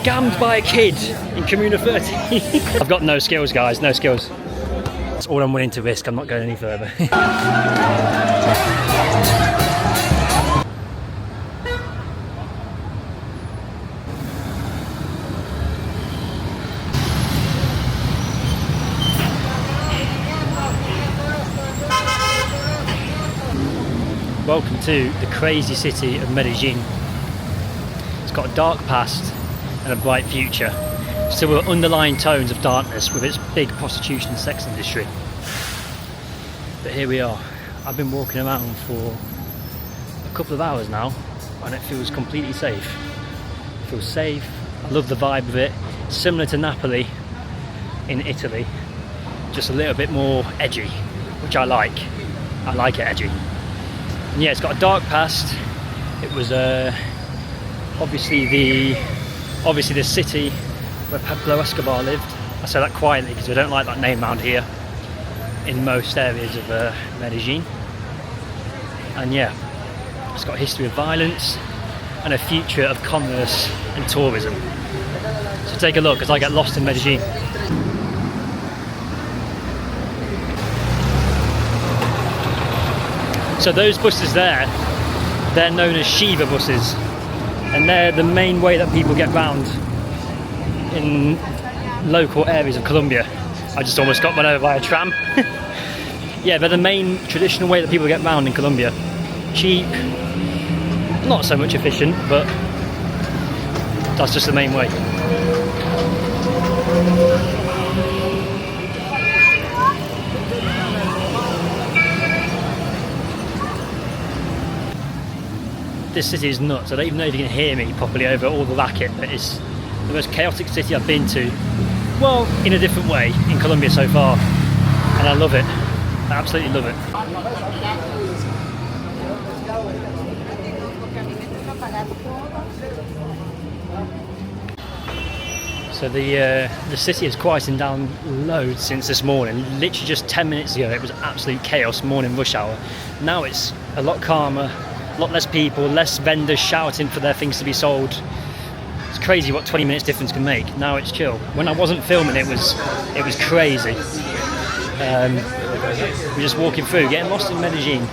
scammed by a kid in Communa 13. I've got no skills, guys, no skills. That's all I'm willing to risk. I'm not going any further. Welcome to the crazy city of Medellin. It's got a dark past and a bright future. Still with underlying tones of darkness with its big prostitution and sex industry. But here we are. I've been walking around for a couple of hours now and it feels completely safe. It feels safe. I love the vibe of it. Similar to Napoli in Italy, just a little bit more edgy, which I like. I like it edgy. And yeah, it's got a dark past. It was obviously the city where Pablo Escobar lived. I say that quietly because we don't like that name around here in most areas of Medellin. And yeah, it's got a history of violence and a future of commerce and tourism. So take a look as I get lost in Medellin. So those buses there, they're known as Shiva buses, and they're the main way that people get round in local areas of Colombia. I just almost got run over by a tram. Yeah, they're the main traditional way that people get round in Colombia. Cheap, not so much efficient, but that's just the main way. This city is nuts. I don't even know if you can hear me properly over all the racket, but it's the most chaotic city I've been to. Well, in a different way, in Colombia so far. And I love it. I absolutely love it. So the city has quietened down loads since this morning. Literally just 10 minutes ago it was absolute chaos, morning rush hour. Now it's a lot calmer. A lot less people, less vendors shouting for their things to be sold. It's crazy what 20 minutes difference can make. Now it's chill. When I wasn't filming it was crazy. We're just walking through, getting lost in Medellin.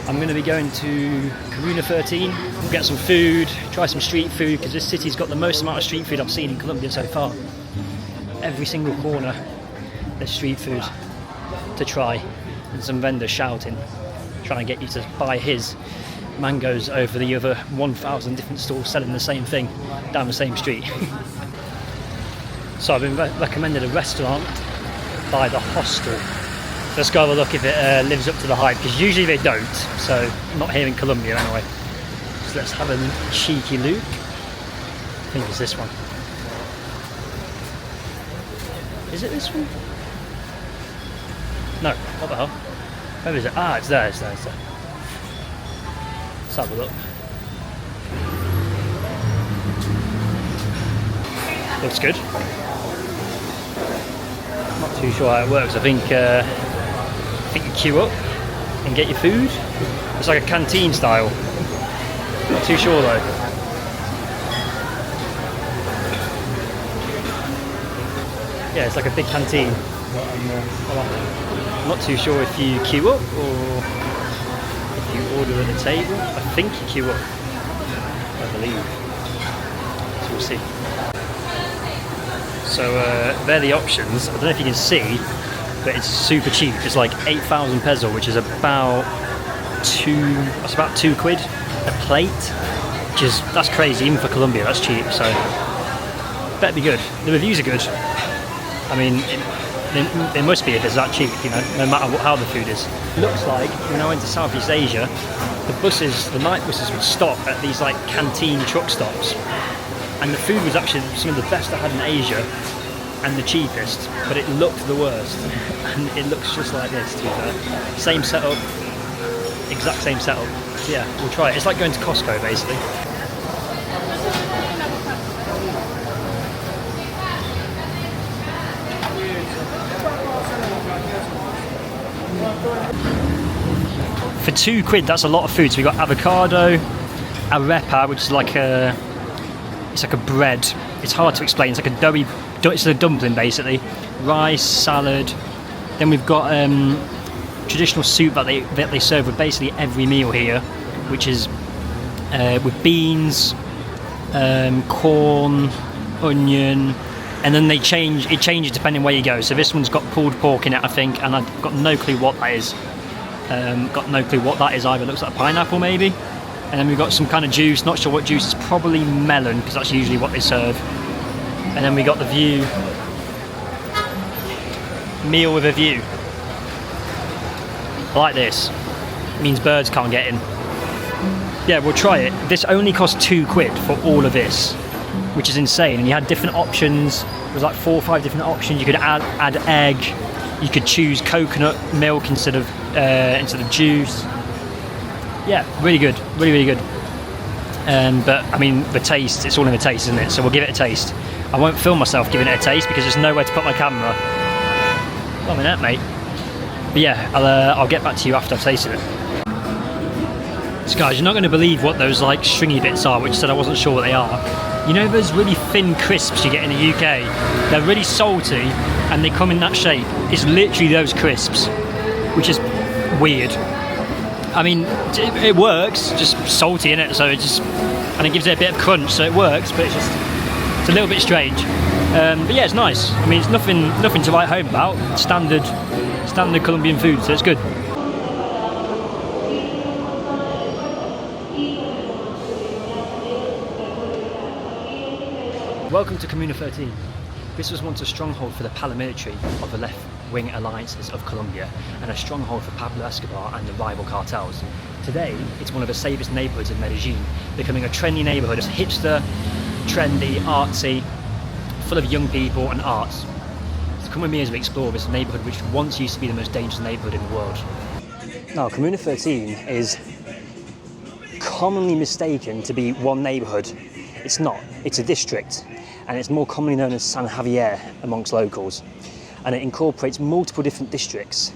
I'm going to be going to Communa 13, we'll get some food, try some street food, because this city's got the most amount of street food I've seen in Colombia so far. Every single corner there's street food to try, and some vendors shouting, trying to get you to buy his mangoes over the other 1,000 different stalls selling the same thing down the same street. So I've been recommended a restaurant by the hostel. Let's go have a look if it lives up to the hype, because usually they don't, so not here in Colombia anyway. So let's have a cheeky look. I think it's this one. Is it this one? No, what the hell? Where is it? Ah, it's there, it's there, it's there. Let's have a look. Looks good. Not too sure how it works. I think you queue up and get your food. It's like a canteen style. Not too sure though. Yeah, it's like a big canteen. I'm not too sure if you queue up or if you order at the table. I think you queue up, I believe. So we'll see. So they're the options. I don't know if you can see, but it's super cheap. It's like 8,000 peso, which is about £2 quid a plate. Which is, that's crazy, even for Colombia, that's cheap. So better be good. The reviews are good. I mean, it must be if it's that cheap, you know, no matter how the food is. It looks like when I went to Southeast Asia, the night buses would stop at these like canteen truck stops, and the food was actually some of the best I had in Asia and the cheapest, but it looked the worst. And it looks just like this, to be fair. Same setup, exact same setup. So yeah, we'll try it. It's like going to Costco basically. For £2 quid, that's a lot of food. So we got avocado, arepa, which is like a it's like a bread. It's hard to explain. It's like a doughy, it's a dumpling basically. Rice, salad. Then we've got traditional soup that they serve with basically every meal here, which is with beans, corn, onion, and then it changes depending where you go. So this one's got pulled pork in it, I think, and I've got no clue what that is. Got no clue what that is either. It looks like a pineapple maybe. And then we've got some kind of juice, not sure what juice, it's probably melon, because that's usually what they serve. And then we got the view. Meal with a view. I like this. It means birds can't get in. Yeah, we'll try it. This only cost £2 for all of this, which is insane. And you had different options. There was like 4 or 5 different options. You could add egg. You could choose coconut milk instead of juice. Yeah, really good, really good. But I mean, the taste, it's all in the taste, isn't it? So we'll give it a taste. I won't film myself giving it a taste because there's nowhere to put my camera. Well, I'm in that, mate. But yeah, I'll get back to you after I've tasted it. So guys, you're not going to believe what those like stringy bits are, which said I wasn't sure what they are. You know those really thin crisps you get in the UK? They're really salty and they come in that shape. It's literally those crisps, which is weird. I mean, it works, just salty in it, so and it gives it a bit of crunch, so it works, but it's a little bit strange. But yeah, it's nice. I mean, it's nothing to write home about. Standard Colombian food, so it's good. Welcome to Communa 13. This was once a stronghold for the paramilitary of the left-wing alliances of Colombia and a stronghold for Pablo Escobar and the rival cartels. Today, it's one of the safest neighbourhoods in Medellin, becoming a trendy neighbourhood. It's hipster, trendy, artsy, full of young people and arts. So come with me as we explore this neighbourhood which once used to be the most dangerous neighbourhood in the world. Now, Communa 13 is commonly mistaken to be one neighbourhood. It's not, it's a district. And it's more commonly known as San Javier amongst locals. And it incorporates multiple different districts,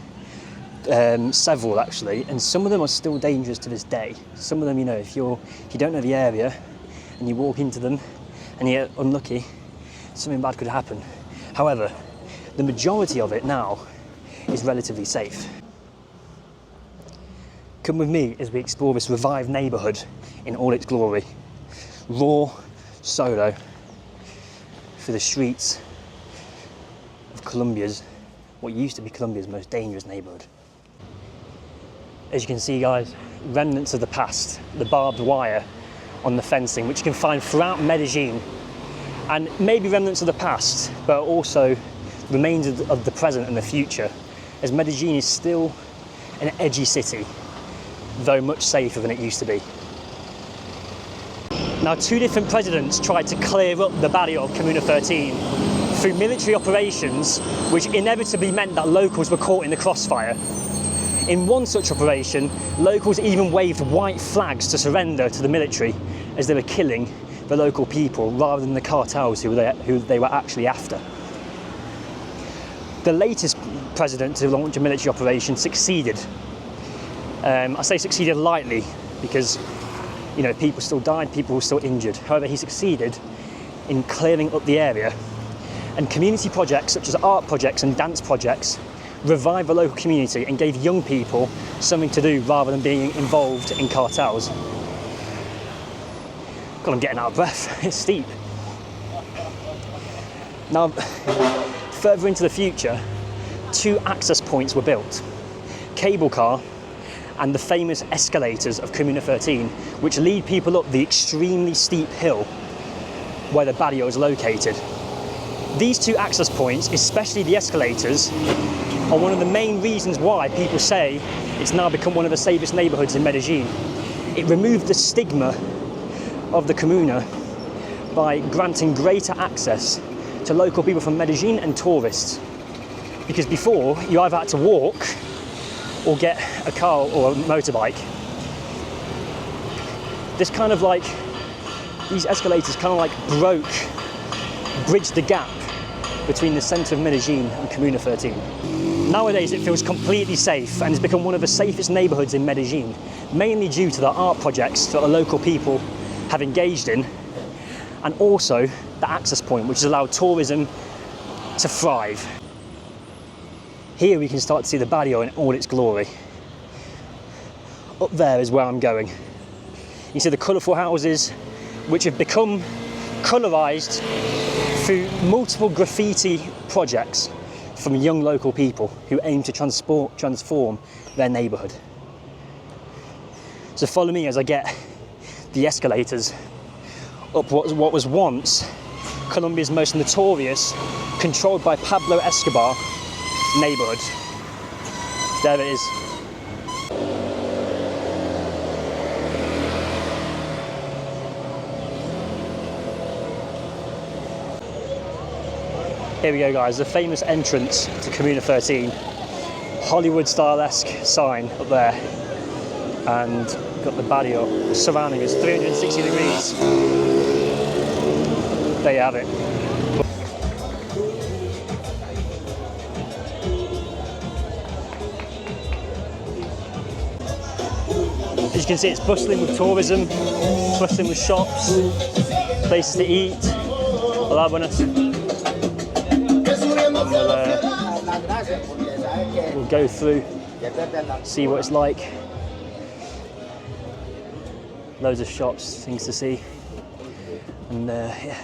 several actually, and some of them are still dangerous to this day. Some of them, you know, if you don't know the area and you walk into them and you're unlucky, something bad could happen. However, the majority of it now is relatively safe. Come with me as we explore this revived neighbourhood in all its glory. Raw, solo, through the streets of what used to be Colombia's most dangerous neighbourhood. As you can see, guys, remnants of the past, the barbed wire on the fencing, which you can find throughout Medellin, and maybe remnants of the past, but also remains of the present and the future, as Medellin is still an edgy city, though much safer than it used to be. Now, 2 different presidents tried to clear up the barrio of Communa 13 through military operations, which inevitably meant that locals were caught in the crossfire. In one such operation, locals even waved white flags to surrender to the military as they were killing the local people rather than the cartels who they were actually after. The latest president to launch a military operation succeeded. I say succeeded lightly because, you know, people still died, people were still injured. However, he succeeded in clearing up the area, and community projects such as art projects and dance projects revived the local community and gave young people something to do rather than being involved in cartels. God, I'm getting out of breath. It's steep. Now, further into the future, 2 access points were built. Cable car and the famous escalators of Communa 13, which lead people up the extremely steep hill where the barrio is located. These 2 access points, especially the escalators, are one of the main reasons why people say it's now become one of the safest neighbourhoods in Medellin. It removed the stigma of the Communa by granting greater access to local people from Medellin and tourists. Because before, you either had to walk or get a car or a motorbike. These escalators kind of like bridged the gap between the centre of Medellin and Communa 13. Nowadays it feels completely safe and has become one of the safest neighbourhoods in Medellin, mainly due to the art projects that the local people have engaged in, and also the access point, which has allowed tourism to thrive. Here we can start to see the barrio in all its glory. Up there is where I'm going. You see the colourful houses, which have become colourised through multiple graffiti projects from young local people who aim to transform their neighbourhood. So follow me as I get the escalators up what was once Colombia's most notorious, controlled by Pablo Escobar, neighbourhood. There it is. Here we go, guys, the famous entrance to Communa 13. Hollywood-style-esque sign up there. And got the barrio surrounding us, 360 degrees. There you have it. As you can see, it's bustling with tourism, bustling with shops, places to eat. Hola, buenas. We'll go through, see what it's like. Loads of shops, things to see, and yeah.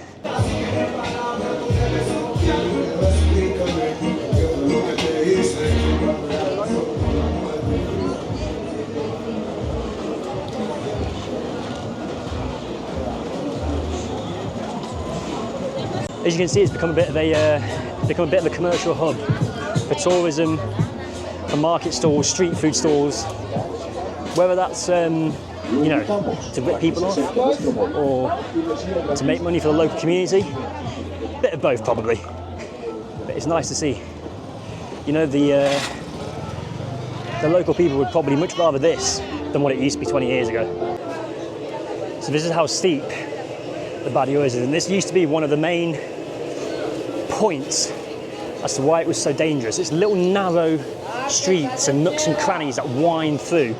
As you can see, it's become a bit of a commercial hub for tourism, for market stalls, street food stalls. Whether that's you know, to rip people off or to make money for the local community, a bit of both probably. But it's nice to see. You know, the local people would probably much rather this than what it used to be 20 years ago. So this is how steep the barrio is, and this used to be one of the main points as to why it was so dangerous. Its little narrow streets and nooks and crannies that wind through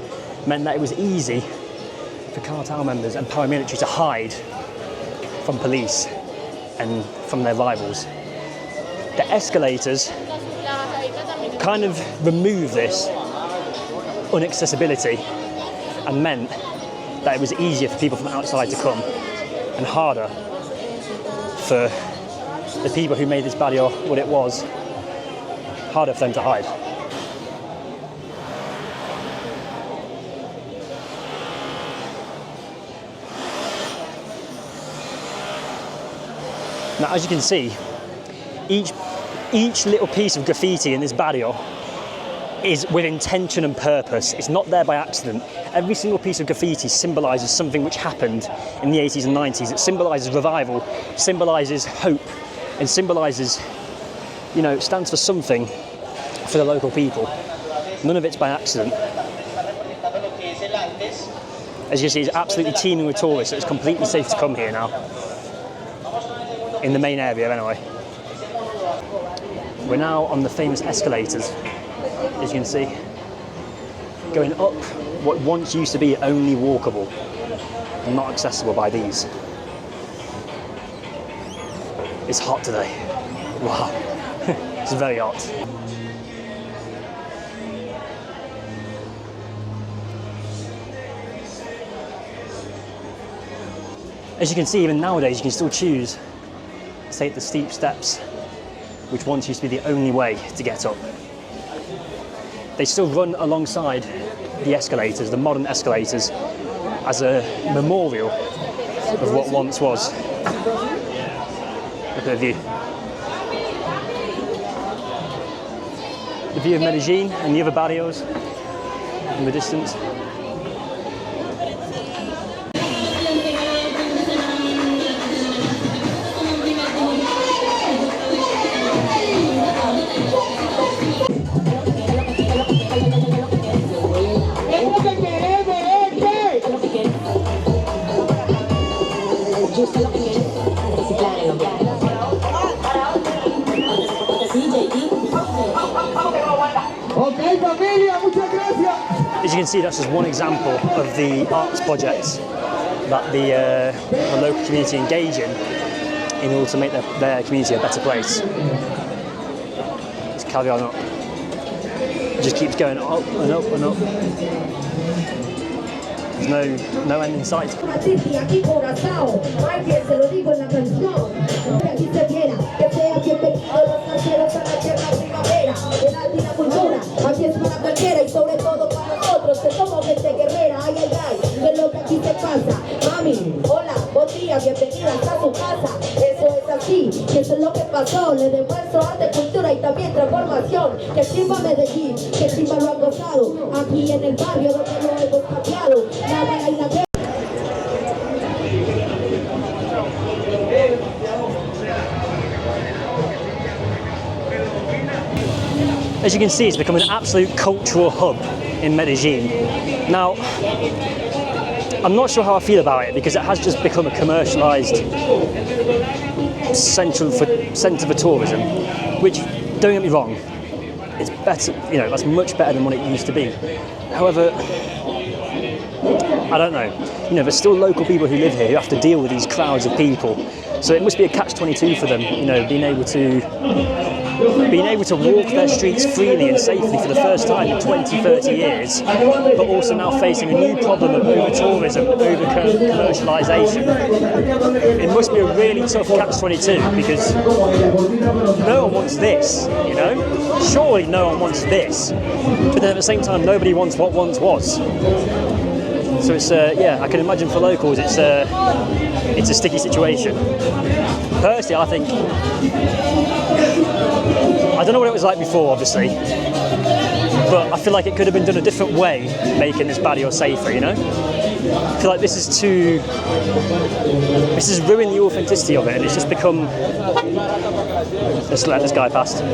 meant that it was easy for cartel members and paramilitary to hide from police and from their rivals. The escalators kind of removed this inaccessibility and meant that it was easier for people from outside to come and harder for the people who made this barrio what it was, harder for them to hide. Now, as you can see, each little piece of graffiti in this barrio is with intention and purpose. It's not there by accident. Every single piece of graffiti symbolises something which happened in the 80s and 90s. It symbolises revival, symbolises hope, and symbolises, you know, stands for something for the local people. None of it's by accident. As you see, it's absolutely teeming with tourists, so it's completely safe to come here now. In the main area, anyway. We're now on the famous escalators, as you can see, going up what once used to be only walkable and not accessible by these. It's hot today. Wow, it's very hot. As you can see, even nowadays, you can still choose to take the steep steps, which once used to be the only way to get up. They still run alongside the escalators, the modern escalators, as a memorial of what once was. Look at the view. The view of Medellin and the other barrios in the distance. familia, muchas gracias. As you can see, that's just one example of the arts projects that the local community engage in order to make their community a better place. Let's carry on up. It just keeps going up and up and up. There's no end in sight. Bienvenidas a su casa, eso es así, que eso es lo que pasó, le demuestro arte, cultura y también transformación, que sirva Medellín, que sirva lo han gozado, aquí en el barrio donde lo hemos cambiado, la bala y la guerra. As you can see, it's become an absolute cultural hub in Medellin. Now, I'm not sure how I feel about it because it has just become a commercialised centre for tourism, which, don't get me wrong, it's better, you know, that's much better than what it used to be. However, I don't know, you know, there's still local people who live here who have to deal with these crowds of people, so it must be a catch-22 for them, you know, being able to walk their streets freely and safely for the first time in 20, 30 years, but also now facing a new problem of over-tourism, over-commercialisation. It must be a really tough catch-22 because no one wants this, you know? Surely no one wants this, but then at the same time nobody wants what once was. So it's, yeah, I can imagine for locals it's a sticky situation. Personally, I think, I don't know what it was like before, obviously, but I feel like it could have been done a different way, making this barrio safer, you know? I feel like this has ruined the authenticity of it, and it's just become, let's let this guy past.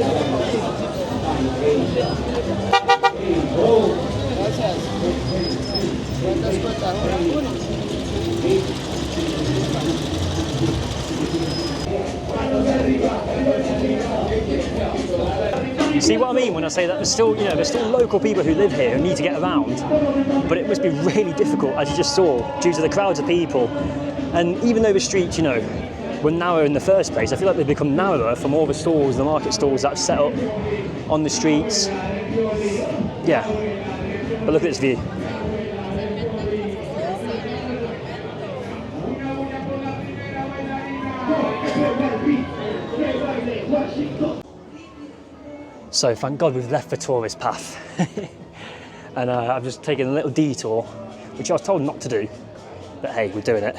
See what I mean when I say that there's still local people who live here who need to get around, but it must be really difficult, as you just saw, due to the crowds of people. And even though the streets, you know, were narrow in the first place, I feel like they've become narrower from all the stalls, the market stalls that have set up on the streets. Yeah, but look at this view. So thank God we've left the tourist path and I've just taken a little detour, which I was told not to do, but hey, we're doing it.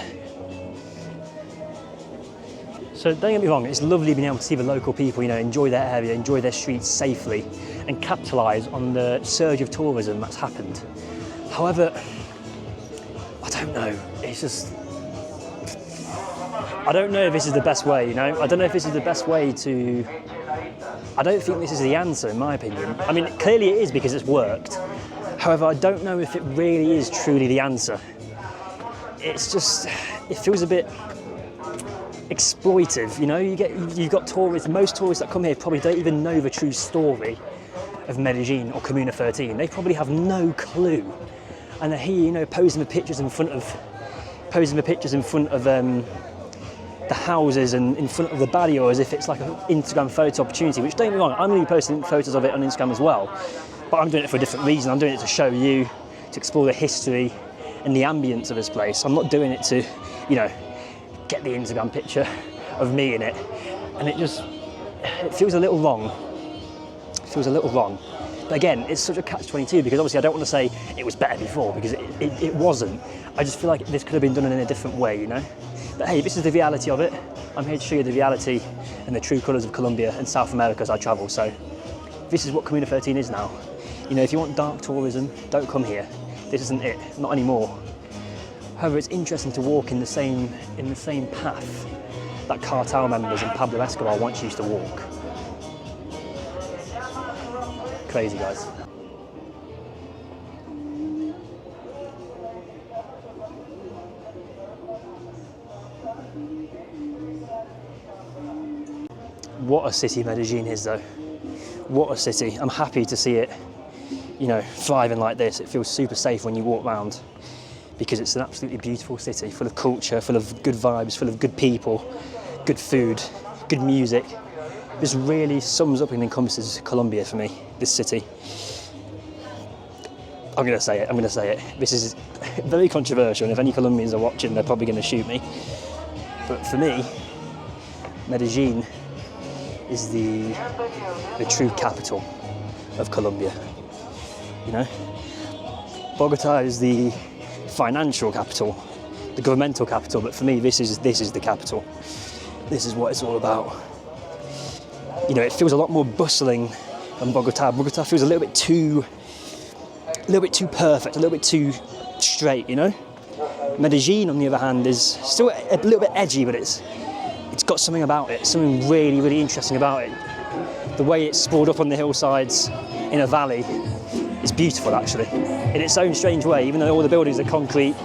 So don't get me wrong, it's lovely being able to see the local people, you know, enjoy their area, enjoy their streets safely and capitalise on the surge of tourism that's happened. However, I don't know, it's just, I don't know if this is the best way, you know? I don't know if this is the best way to, I don't think this is the answer in my opinion. I mean, clearly it is because it's worked. However, I don't know if it really is truly the answer. It's just, it feels a bit exploitive, you know? You've got tourists, most tourists that come here probably don't even know the true story of Medellin or Communa 13. They probably have no clue. And they're here, you know, posing the pictures in front of the houses and in front of the barrio as if it's like an Instagram photo opportunity, which don't get me wrong, I'm going to be posting photos of it on Instagram as well, but I'm doing it for a different reason. I'm doing it to show you, to explore the history and the ambience of this place. I'm not doing it to, you know, get the Instagram picture of me in it, and it feels a little wrong. It feels a little wrong. But again, it's such a catch-22 because obviously I don't want to say it was better before because it wasn't. I just feel like this could have been done in a different way, you know? But hey, this is the reality of it. I'm here to show you the reality and the true colours of Colombia and South America as I travel. So this is what Communa 13 is now. You know, if you want dark tourism, don't come here. This isn't it, not anymore. However, it's interesting to walk in the same path that cartel members and Pablo Escobar once used to walk. Crazy, guys. What a city Medellin is though. What a city. I'm happy to see it, you know, thriving like this. It feels super safe when you walk around. because it's an absolutely beautiful city, full of culture, full of good vibes, full of good people, good food, good music. This really sums up and encompasses Colombia for me, this city. I'm going to say it. This is very controversial, and if any Colombians are watching, they're probably going to shoot me. But for me, Medellin is the true capital of Colombia. You know, Bogota is the financial capital, the governmental capital. But for me, this is the capital. This is what it's all about. You know, it feels a lot more bustling than Bogota. Bogota feels a little bit too perfect, a little bit too straight, you know? Medellin, on the other hand, is still a little bit edgy, but it's got something about it, something really, really interesting about it. The way it's sprawled up on the hillsides in a valley is beautiful, actually. In its own strange way, even though all the buildings are concrete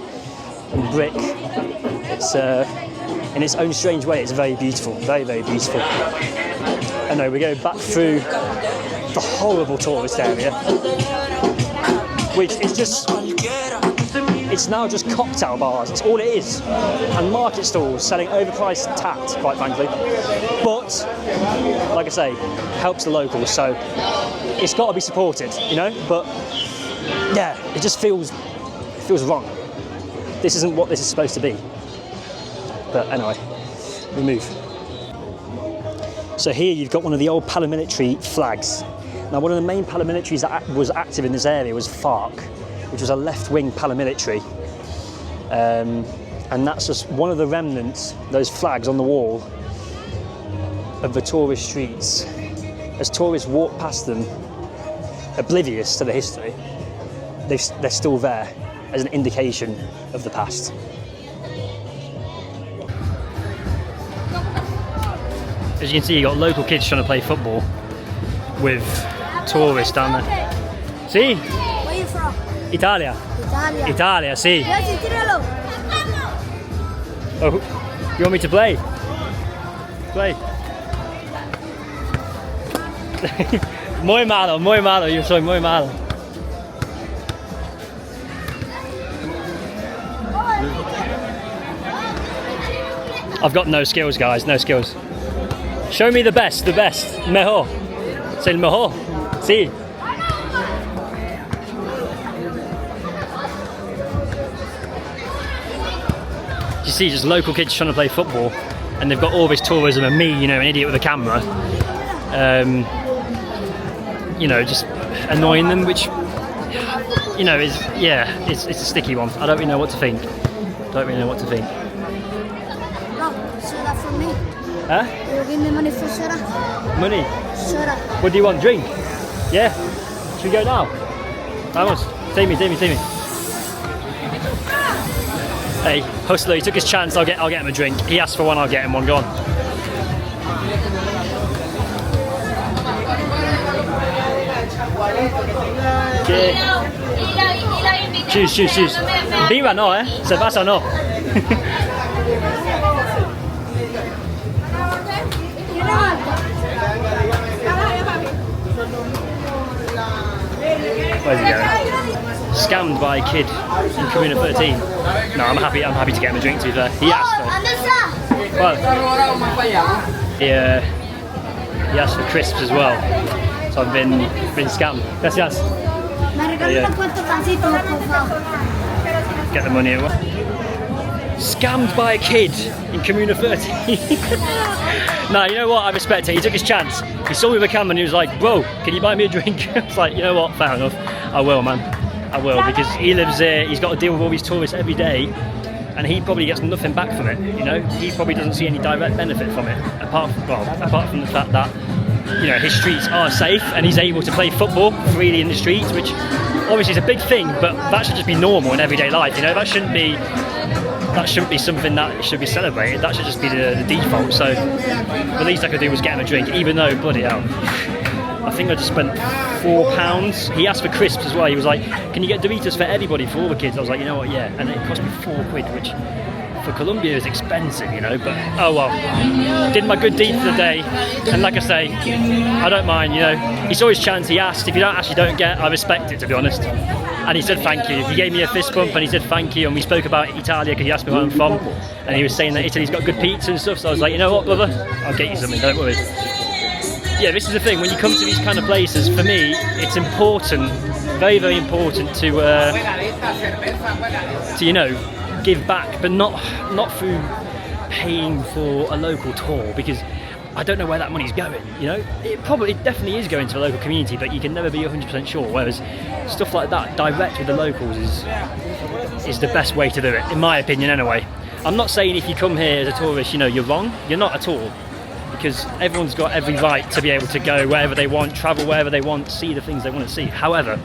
and brick, it's in its own strange way, it's very beautiful, very, very beautiful. I know, we go back through the horrible tourist area, which is just, it's now just cocktail bars, that's all it is, and market stalls selling overpriced tat, quite frankly. But, like I say, helps the locals, so it's got to be supported, you know, but yeah, it just feels wrong. This isn't what this is supposed to be. But anyway, we move. So here you've got one of the old paramilitary flags. Now, one of the main paramilitaries that was active in this area was FARC, which was a left-wing paramilitary. And that's just one of the remnants, those flags on the wall of the tourist streets. As tourists walk past them, oblivious to the history, they're still there as an indication of the past. As you can see, you've got local kids trying to play football with tourists down there. See? Where are you from? Italia. Italia, see. Yes, tíralo. Oh, you want me to play? Play. Muy malo, yo soy muy malo. I've got no skills, guys, no skills. Show me the best, mejor. Es el mejor, sí. You see, just local kids trying to play football, and they've got all this tourism and me, you know, an idiot with a camera, you know, just annoying them, which, you know, is, yeah, it's a sticky one. I don't really know what to think. Bro, soda for me. Huh? You give me money for soda? Money? Soda. What do you want? Drink? Yeah? Should we go now? Vamos. Take me. Hey, hustler, he took his chance, I'll get him a drink. He asked for one, I'll get him one. Go on. Yeah. Choose. Viva no, eh? Cerveza no. Where's he going? Scammed by a kid in Communa 13. No, I'm happy to get him a drink, to be fair. He asked for. Well, he asked for crisps as well. So I've been scammed. Gracias. Get the money away. Scammed by a kid in Communa 13. No, you know what? I respect it. He took his chance. He saw me with a camera and he was like, "Bro, can you buy me a drink?" I was like, "You know what? Fair enough. I will, man. I will," because he lives there. He's got to deal with all these tourists every day, and he probably gets nothing back from it. You know, he probably doesn't see any direct benefit from it, apart from the fact that, you know, his streets are safe and he's able to play football freely in the streets, which obviously is a big thing, but that should just be normal in everyday life. You know, that shouldn't be something that should be celebrated. That should just be the default. So the least I could do was get him a drink, even though, bloody hell, I think I just spent £4. He asked for crisps as well. He was like, "Can you get Doritos for everybody, for all the kids?" I was like, "You know what, yeah." And it cost me £4, which for Colombia is expensive, you know, but oh well. Did my good deed for the day, and like I say, I don't mind, you know. He saw his chance, he asked. If you don't ask, you don't get. I respect it, to be honest. and he said thank you. He gave me a fist bump and he said thank you, and we spoke about Italia because he asked me where I'm from, and he was saying that Italy's got good pizza and stuff, so I was like, you know what, brother, I'll get you something, don't worry. Yeah, this is the thing, when you come to these kind of places, for me, it's important, very, very important to you know, give back, but not through paying for a local tour, because I don't know where that money's going, you know? It definitely is going to the local community, but you can never be 100% sure, whereas stuff like that, direct with the locals, is the best way to do it, in my opinion anyway. I'm not saying if you come here as a tourist, you know, you're wrong. You're not at all, because everyone's got every right to be able to go wherever they want, travel wherever they want, see the things they want to see. However,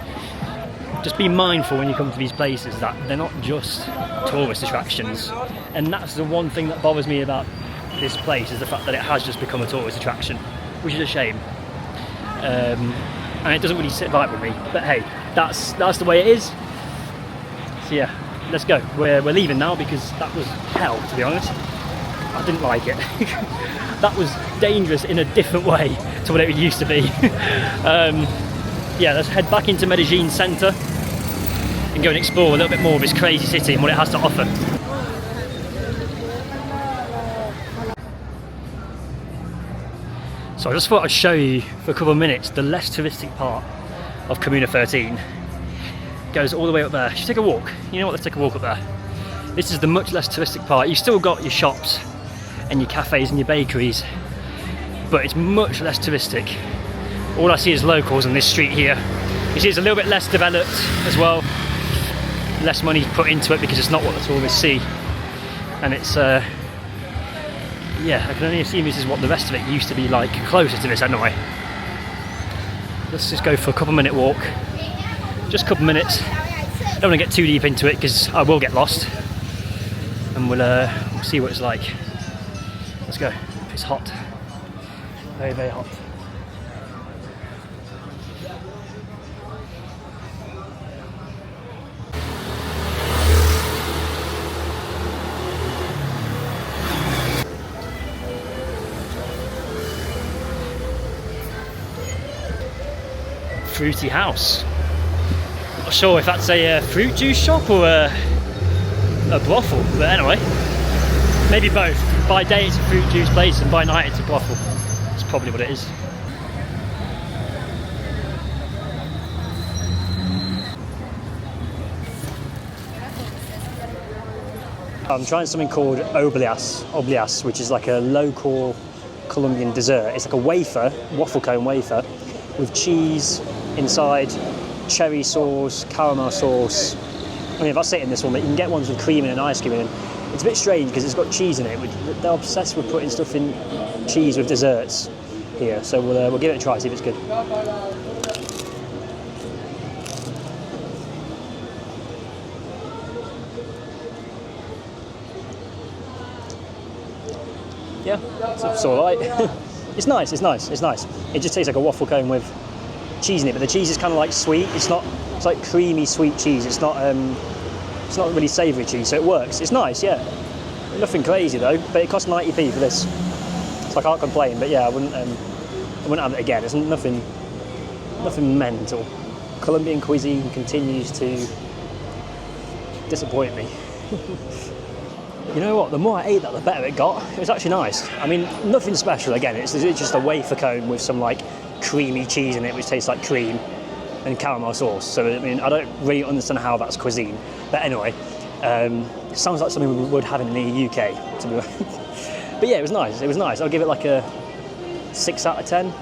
just be mindful when you come to these places that they're not just tourist attractions, and that's the one thing that bothers me about this place, is the fact that it has just become a tourist attraction, which is a shame, and it doesn't really sit right with me, but hey, that's the way it is. So yeah, let's go. We're leaving now, because that was hell, to be honest. I didn't like it. That was dangerous in a different way to what it used to be. Yeah, let's head back into Medellin centre and go and explore a little bit more of this crazy city and what it has to offer. So I just thought I'd show you for a couple of minutes the less touristic part of Communa 13. It goes all the way up there. You should take a walk. You know what, let's take a walk up there. This is the much less touristic part. You've still got your shops and your cafes and your bakeries, but it's much less touristic. All I see is locals on this street here. You see it's a little bit less developed as well. Less money put into it because it's not what the tourists see. And it's, yeah, I can only assume this is what the rest of it used to be like, closer to this anyway. Let's just go for a couple-minute walk. Just a couple minutes. I don't want to get too deep into it because I will get lost. And we'll see what it's like. Let's go. It's hot. Very, very hot. Fruity house. Not sure if that's a fruit juice shop or a brothel, but anyway, maybe both. By day it's a fruit juice place, and by night it's a brothel. That's probably what it is. I'm trying something called oblias, which is like a local Colombian dessert. It's like a wafer, waffle cone wafer, with cheese inside, cherry sauce, caramel sauce. I mean, if I sit in this one, but you can get ones with cream and ice cream in. It's a bit strange because it's got cheese in it. They're obsessed with putting stuff in cheese with desserts here, so we'll give it a try, see if it's good. Yeah, it's all right. It's nice. It just tastes like a waffle cone with cheese in it, but the cheese is kind of like sweet. It's like creamy sweet cheese. It's not really savoury cheese, so it works. It's nice, yeah. Nothing crazy though, but it costs 90p for this, so I can't complain. But yeah, I wouldn't have it again. It's nothing mental. Colombian cuisine continues to disappoint me. You know what, the more I ate that, the better it got. It was actually nice. I mean, nothing special again. It's just a wafer cone with some like creamy cheese in it, which tastes like cream, and caramel sauce. So I mean, I don't really understand how that's cuisine. But anyway, it sounds like something we would have in the UK, to be honest. But yeah, it was nice. I'll give it like a 6 out of 10.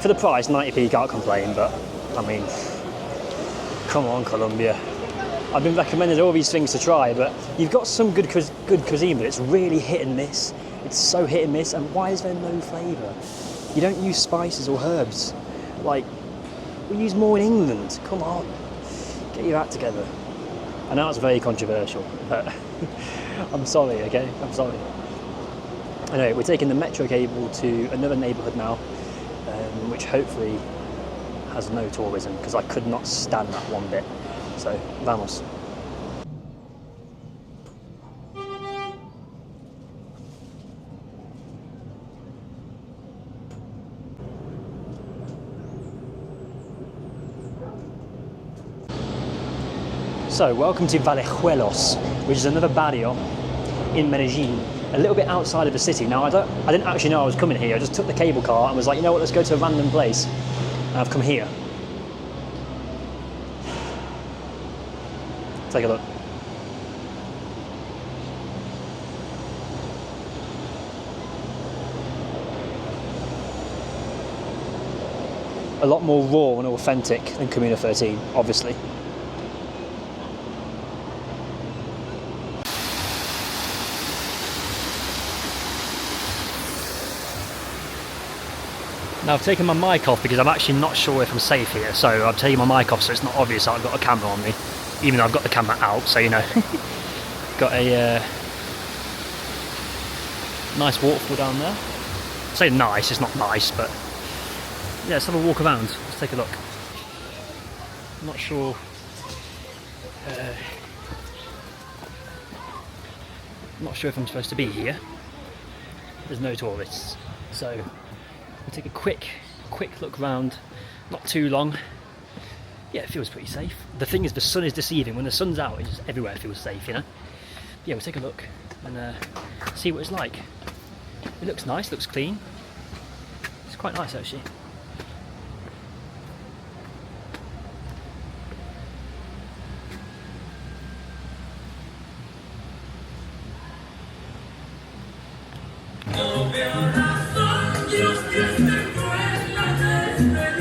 For the price, 90p, can't complain, but I mean, come on, Colombia. I've been recommended all these things to try, but you've got some good cuisine, but it's really hit and miss. It's so hit and miss, and why is there no flavour? You don't use spices or herbs. Like, we use more in England. Come on, get your act together. I know it's very controversial, but I'm sorry, okay? I'm sorry. Anyway, we're taking the metro cable to another neighbourhood now, which hopefully has no tourism, because I could not stand that one bit. So, vamos. So, welcome to Vallejuelos, which is another barrio in Medellin, a little bit outside of the city. Now, I didn't actually know I was coming here. I just took the cable car and was like, you know what, let's go to a random place. And I've come here. Take a look. A lot more raw and authentic than Communa 13, obviously. Now I've taken my mic off because I'm actually not sure if I'm safe here, so I've taken my mic off so it's not obvious that I've got a camera on me, even though I've got the camera out, so you know. Got a nice waterfall down there. I say nice, it's not nice, but yeah, let's have a walk around. Let's take a look. I'm not sure. I'm not sure if I'm supposed to be here. There's no tourists, so we'll take a quick look around. Not too long. Yeah, it feels pretty safe. The thing is, the sun is deceiving. When the sun's out, it's just everywhere feels safe, you know. Yeah, we'll take a look and see what it's like. It looks nice. Looks clean. It's quite nice actually.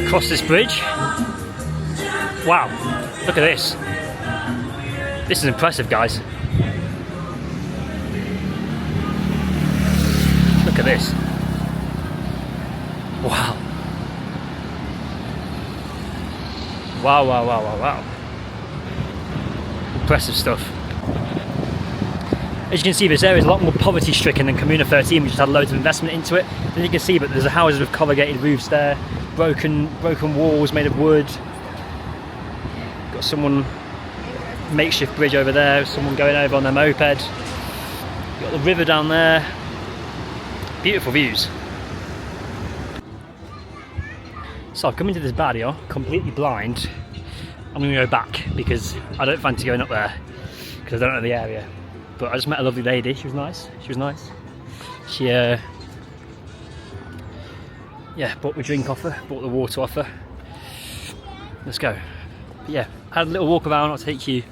Cross this bridge. Wow, look at this. This is impressive, guys. Look at this. Wow. Wow, wow, wow, wow, wow. Impressive stuff. As you can see, this area is a lot more poverty stricken than Communa 13, which has had loads of investment into it. Then you can see, but there's houses with corrugated roofs there, broken walls made of wood. Got someone, makeshift bridge over there, someone going over on their moped. Got the river down there. Beautiful views. So I've come into this barrio completely blind. I'm going to go back because I don't fancy going up there because I don't know the area. But I just met a lovely lady. She was nice. She yeah, bought me a drink off her, bought the water off her. Let's go. But yeah, I had a little walk around. I'll take you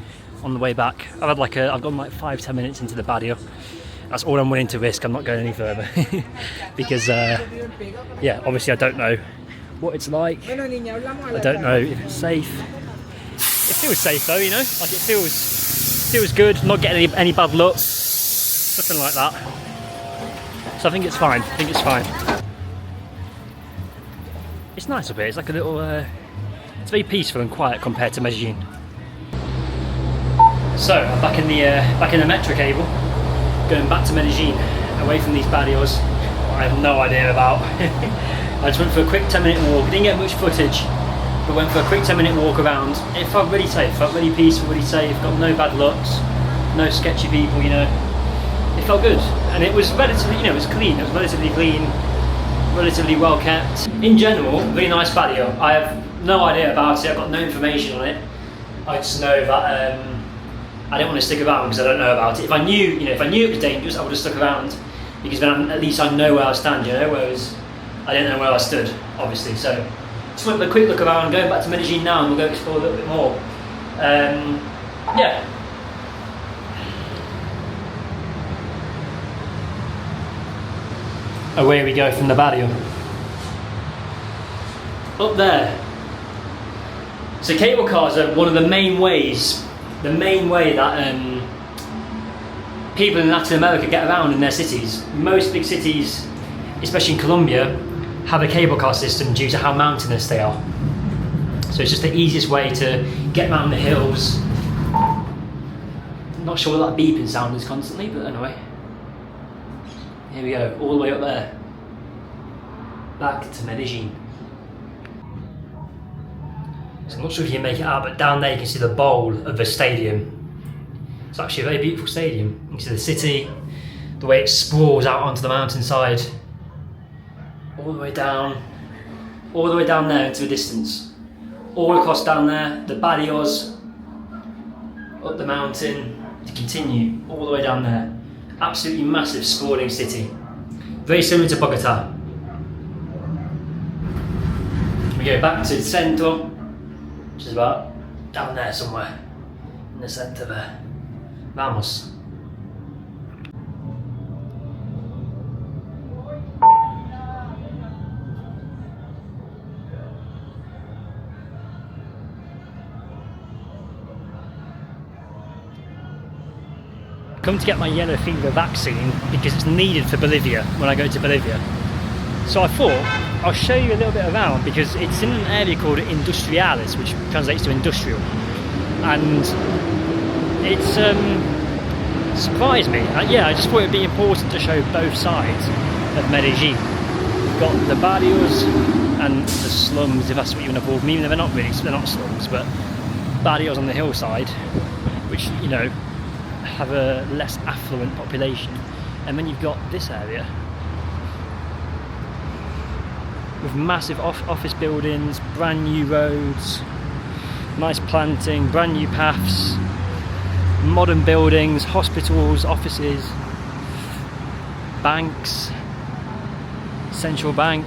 on the way back. I've gone like 5-10 minutes into the barrio. That's all I'm willing to risk. I'm not going any further because yeah, obviously I don't know what it's like. I don't know if it's safe. It feels safe though, you know, like it feels good. Not getting any bad luck, nothing like that. So I think it's fine. It's nice up here. It's like a little. It's very peaceful and quiet compared to Medellin. So I'm back in the metro cable, going back to Medellin, away from these barrios I have no idea about. I just went for a quick 10-minute walk. Didn't get much footage, but went for a quick 10-minute walk around. It felt really safe, felt really peaceful, really safe. Got no bad looks, no sketchy people, you know. It felt good, and it was relatively, you know, it was clean. It was relatively clean, relatively well kept. In general, really nice barrio. I have no idea about it. I've got no information on it. I just know that I didn't want to stick around because I don't know about it. If I knew, you know, if I knew it was dangerous, I would have stuck around because then at least I know where I stand, you know. Whereas I didn't know where I stood, obviously. So just went for a quick look around. Going back to Medellin now, and we'll go explore a little bit more. Yeah. Away we go from the barrio. Up there. So cable cars are one of the main ways, that people in Latin America get around in their cities. Most big cities, especially in Colombia, have a cable car system due to how mountainous they are. So it's just the easiest way to get around the hills. Not sure what that beeping sound is constantly, but anyway. Here we go, all the way up there. Back to Medellin. So I'm not sure if you can make it out, but down there you can see the bowl of the stadium. It's actually a very beautiful stadium. You can see the city, the way it sprawls out onto the mountainside. All the way down there into the distance. All across down there, the barrios. up the mountain to continue all the way down there. Absolutely massive sprawling city. Very similar to Bogota. We go back to the centro, which is about down there somewhere, in the centre there. Vamos. Come to get my yellow fever vaccine because it's needed for Bolivia when I go to Bolivia. So I thought I'll show you a little bit around because it's in an area called Industriales, which translates to industrial, and it's surprised me. Yeah, I just thought it'd be important to show both sides of Medellin. You've got the barrios and the slums, if that's what you want to call them. Even though they're not slums, but barrios on the hillside, which, you know, have a less affluent population. And then you've got this area with massive office buildings, brand new roads, nice planting, brand new paths, modern buildings, hospitals, offices, banks, central bank.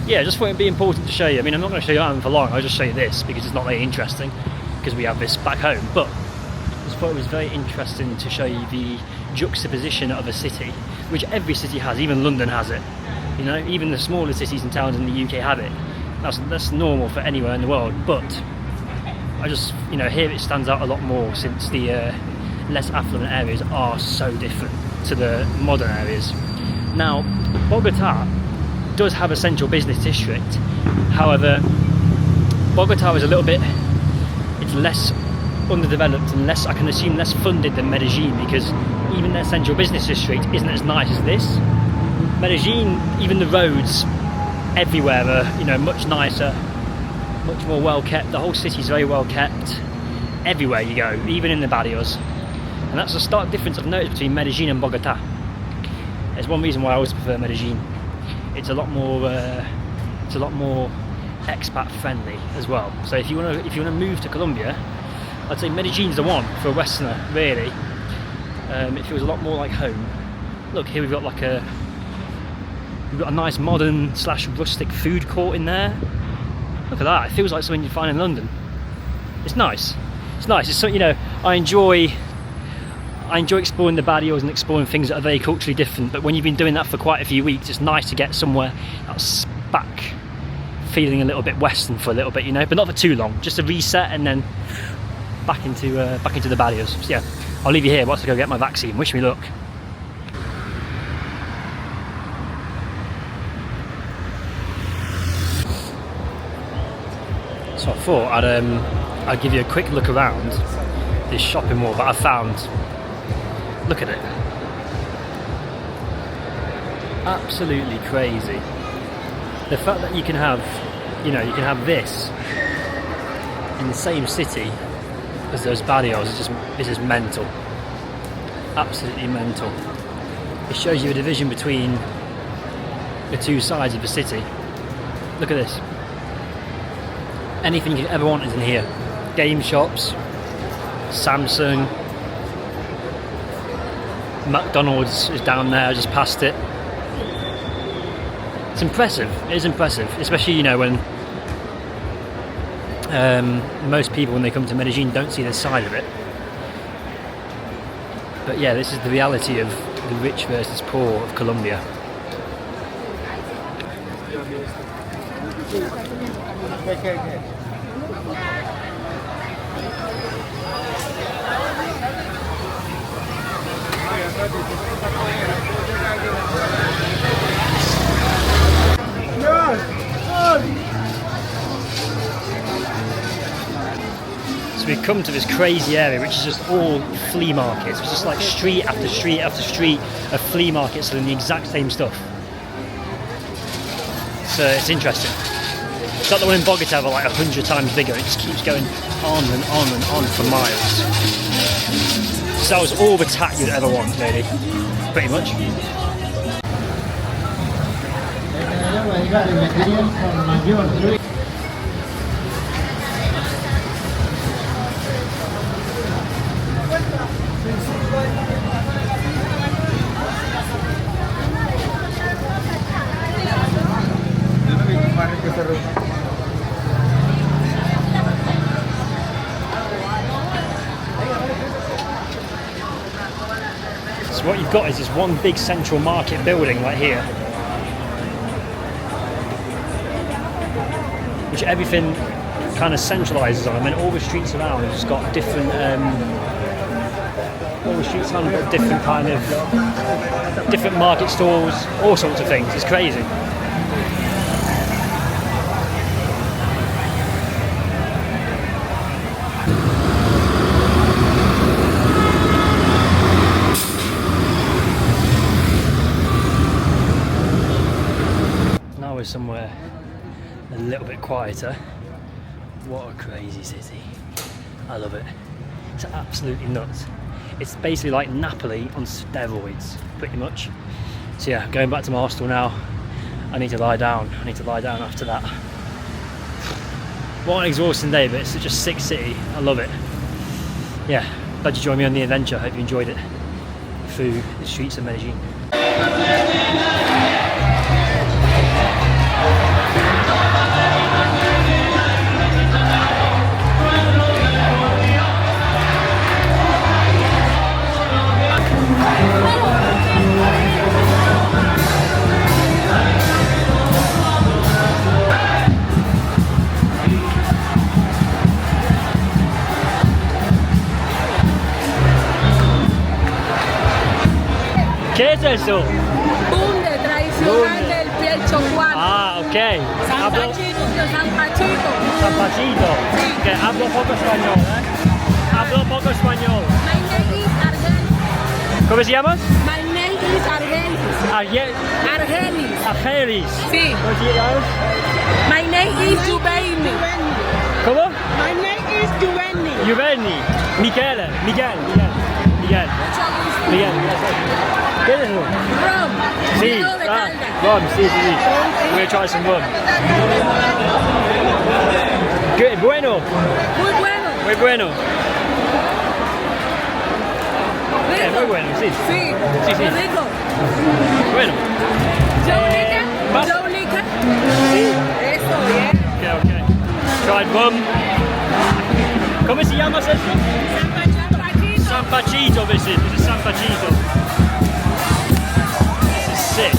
Yeah, I just thought it'd be important to show you. I mean, I'm not going to show you that for long, I'll just show you this because it's not very interesting because we have this back home, but I just thought it was very interesting to show you the juxtaposition of a city, which every city has, even London has it. You know, even the smaller cities and towns in the UK have it. That's normal for anywhere in the world, but I just, you know, here it stands out a lot more since the less affluent areas are so different to the modern areas. Now, Bogota does have a central business district. However, Bogota is a little bit, it's less underdeveloped and less, I can assume, less funded than Medellin, because even their central business district isn't as nice as this. Medellin, even the roads everywhere are, you know, much nicer, much more well kept. The whole city's very well kept everywhere you go, even in the barrios. And that's a stark difference I've noticed between Medellin and Bogota. There's one reason why I always prefer Medellin. It's a lot more expat friendly as well. So if you want to move to Colombia, I'd say Medellin's the one for a Westerner, really. It feels a lot more like home. Look, here we've got a nice modern / rustic food court in there. Look at that, it feels like something you'd find in London. It's nice. It's nice. It's so, you know, I enjoy exploring the barrios and exploring things that are very culturally different, but when you've been doing that for quite a few weeks, it's nice to get somewhere that's back feeling a little bit Western for a little bit, you know, but not for too long, just a reset and then back into the barrios. So yeah, I'll leave you here whilst I go get my vaccine. Wish me luck. So I thought I'd give you a quick look around this shopping mall that I found. Look at it. Absolutely crazy. The fact that you can have this in the same city as those barrios is just mental. Absolutely mental. It shows you a division between the two sides of the city. Look at this. Anything you could ever want is in here. Game shops, Samsung, McDonald's is down there, I just passed it. It's impressive, it is impressive, especially, you know, when most people, when they come to Medellin, don't see this side of it. But yeah, this is the reality of the rich versus poor of Colombia. So we've come to this crazy area which is just all flea markets. It's just like street after street after street of flea markets selling the exact same stuff. So it's interesting. It's like the one in Bogota, but like 100 times bigger. It just keeps going on and on and on for miles. So that was all the tack you'd ever want, really. Pretty much. So what you've got is this one big central market building right here, which everything kind of centralizes on, and then all the streets around have just got different different kind of different market stalls, all sorts of things. It's crazy. Now we're somewhere a little bit quieter. What a crazy city. I love it. It's absolutely nuts. It's basically like Napoli on steroids, pretty much. So yeah, going back to my hostel now. I need to lie down. I need to lie down after that. What an exhausting day, but it's such a sick city. I love it. Yeah, glad you joined me on the adventure. Hope you enjoyed it through the streets of Medellin. ¿Qué es eso? Bunde tradicional del Piecho Juan. Ah, ok. San Pachito. San Pachito. Sí. Que hablo poco español, ¿eh? Hablo poco español. My name is Argelis. ¿Cómo se llamas? My name is Argelis. Argelis. Argelis. Sí. ¿Cómo se llamas? My name is Jubeini. ¿Cómo? My name is Jubeini. Giovanni. Miguel. Miguel. ¿Qué es eso? Rum. Sí. Vino de Caldas. Rum, sí. We're gonna try some rum. Good. Bueno. Muy bueno. Muy bueno. Rico. Muy bueno, sí. Sí. Sí. Rico. Bueno. Más. Jaunica. Sí. Eso, bien. Okay. Tried rum. ¿Cómo se llama eso? San Pachito, this is San Pachito. This is sick.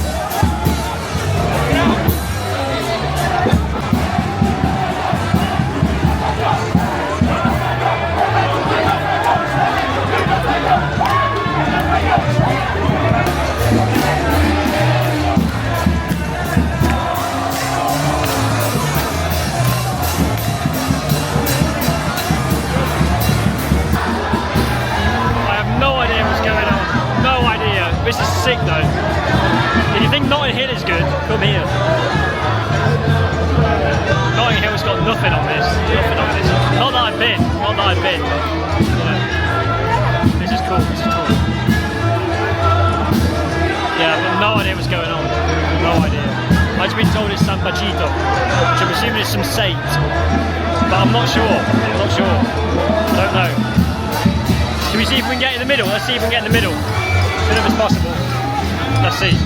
This is sick though. If you think Notting Hill is good, come here. Notting Hill's got nothing on this. Not that I've been. Yeah. This is cool. Yeah, I've got no idea what's going on. No idea. I've just been told it's San Pachito, which I'm assuming is some saint. But I'm not sure. I don't know. Can we see if we can get in the middle? Let's see if we can get in the middle. I don't know if it's possible. Let's see.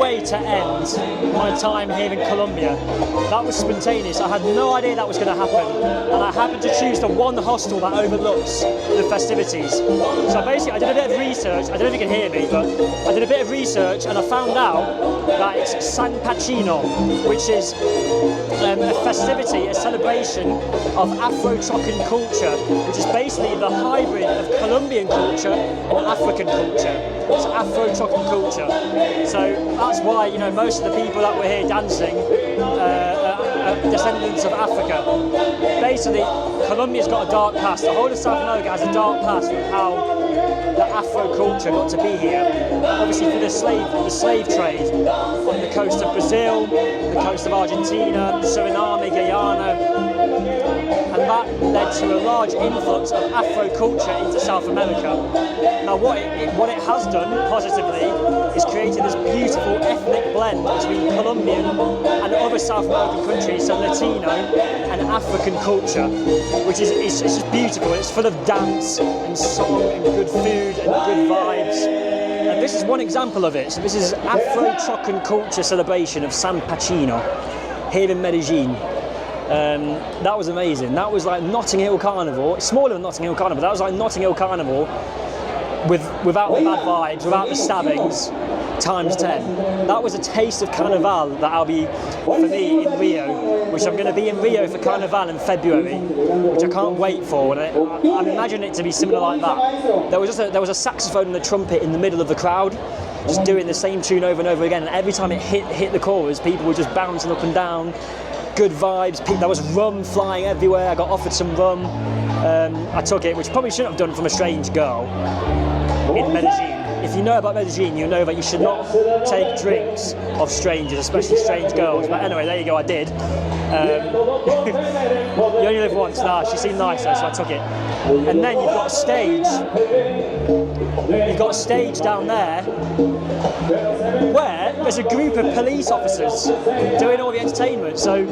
way to end my time here in Colombia. That was spontaneous. I had no idea that was going to happen, and I happened to choose the one hostel that overlooks the festivities. So basically, I did a bit of research. I don't know if you can hear me, but I did a bit of research, and I found out that it's San Pacino, which is a festivity, a celebration of Afro-Trocan culture, which is basically the hybrid of Colombian culture and African culture. It's Afro-Trocan culture. So that's why, you know, most of the people that were here dancing are descendants of Africa. Basically, Colombia's got a dark past. The whole of South America has a dark past with how the Afro culture got to be here. Obviously, for the slave trade on the coast of Brazil, the coast of Argentina, Suriname, Guyana. And that led to a large influx of Afro culture into South America. Now what it has done positively is created this beautiful ethnic blend between Colombian and other South American countries, so Latino and African culture, which is it's just beautiful. It's full of dance and song and good food and good vibes. And this is one example of it. So this is Afro-Trocan culture celebration of San Pacino here in Medellin. That was amazing. That was like Notting Hill Carnival. It's smaller than Notting Hill Carnival. That was like Notting Hill Carnival without the bad vibes, without the stabbings, times 10. That was a taste of Carnival that I'll be, for me, in Rio, which I'm going to be in Rio for Carnival in February, which I can't wait for. And I'm imagining it to be similar like that. There was a saxophone and a trumpet in the middle of the crowd, just doing the same tune over and over again. And every time it hit the chorus, people were just bouncing up and down. Good vibes. There was rum flying everywhere. I got offered some rum. I took it, which probably shouldn't have done from a strange girl in Medellin. If you know about Medellin, you know that you should not take drinks of strangers, especially strange girls. But anyway, there you go, I did. You only live once. Nah, she seemed nice though, so I took it. And then you've got a stage. You've got a stage down there where there's a group of police officers doing all the entertainment. So, you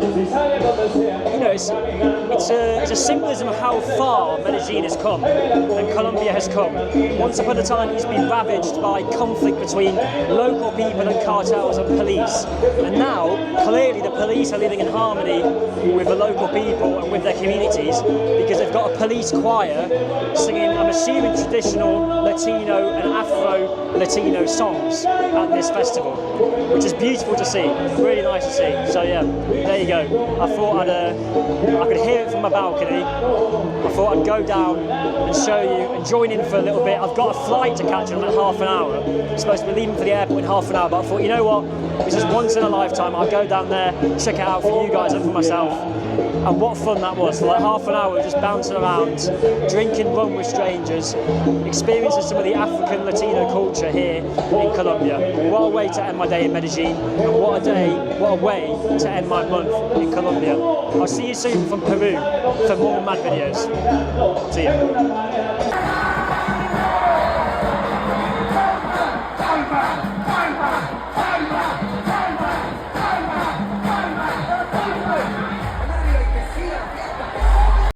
know, it's a symbolism of how far Medellin has come and Colombia has come. Once upon a time, it's been ravaged by conflict between local people and cartels and police. And now, clearly, the police are living in harmony with the local people and with their communities because they've got a police choir singing, I'm assuming, traditional Latino and Afro-Latino songs at this festival, which is beautiful to see, really nice to see. So yeah, there you go. I thought I could hear it from my balcony. I thought I'd go down and show you and join in for a little bit. I've got a flight to catch in like half an hour. I'm supposed to be leaving for the airport in half an hour, but I thought, you know what, this is once in a lifetime. I'll go down there, check it out for you guys and for myself. And what fun that was, for like half an hour just bouncing around, drinking rum with strangers, experiencing some of the African Latino culture here in Colombia. What a way to end my day in Medellin, and what a way to end my month in Colombia. I'll see you soon from Peru for more mad videos. See ya.